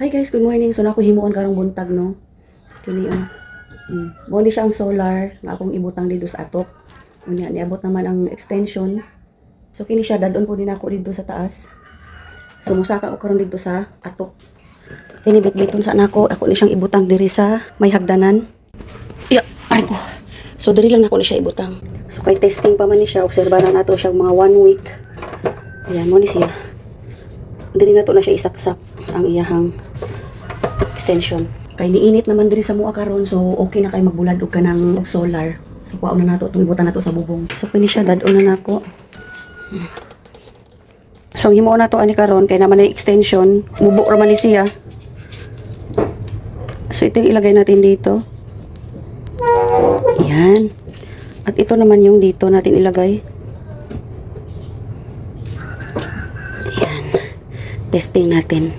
Hi guys, good morning. So na ako himuon karong buntag no. Kini mo ni siya ang solar nga akong ibutang dito sa atok. Unya niabot naman ang extension. So kini siya dadon po din ako dito sa taas. So musaka ko karon dito sa atok. Kini bitbiton sa nako, ako ni siyang ibutang diri sa may hagdanan. Ya, pare ko. So diri lang nako ni siya ibutang. So kay testing pa man ni siya, obserbahan nato siya mga 1 week. Ayan mo ni siya. Diri na to na siya isaksak ang iyahang extension. Kay niinit naman diri sa mua karon, so okay na kay magbulad og kanang solar. So kuha na nato itong ibutan nato sa bubong. So kini siya dadon na nako. So himuon na to ani karon kay naman ay extension, mubo ra man ni siya. So ito yung ilagay natin dito. Yan. At ito naman yung dito natin ilagay. Yan. Testing natin.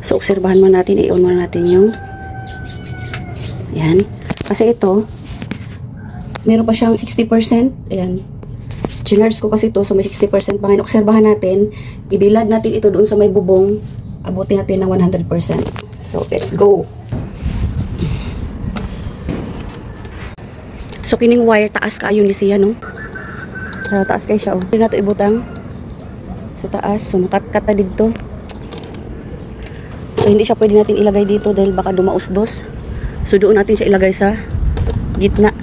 So obserbahan mo natin, i-on muna natin yung yan. Kasi ito meron pa siyang 60%. Ayan. Ginards ko kasi ito, so may 60% pa ngayon. Obserbahan natin, ibilad natin ito doon sa may bubong. Abutin natin ng 100%. So let's go. So kining wire taas kaayo ni siya no. Taas kay siya oh. Dili nato ibutang sa taas. So makat-kat na dito. So hindi siya pwede natin ilagay dito dahil baka dumausdos. So doon natin siya ilagay sa gitna.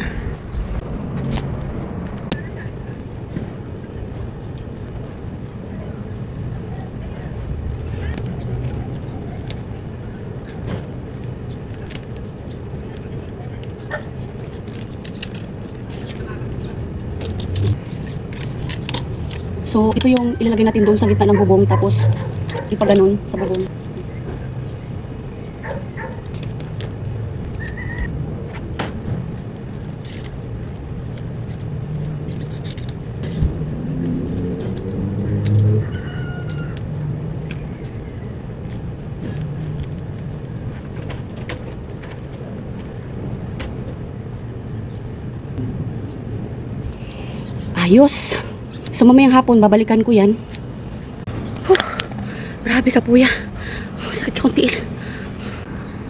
So, ito yung ilalagay natin doon sa gitna ng bubong, tapos ipaganon sa bubong. Ayos! So mamayang hapon babalikan ko yan. Grabe ka puya. Sakit akong tiil.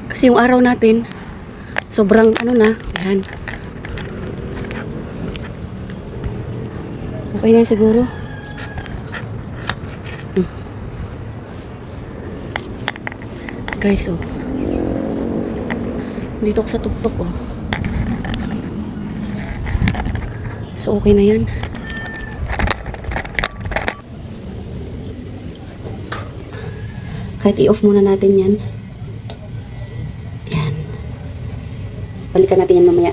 Kasi yung araw natin sobrang ano na. Yan. Okay na siguro. Guys oh. Dito ako sa tuktok oh. So okay na yan. Kahit i-off muna natin yan. Yan. Balikan natin yan mamaya.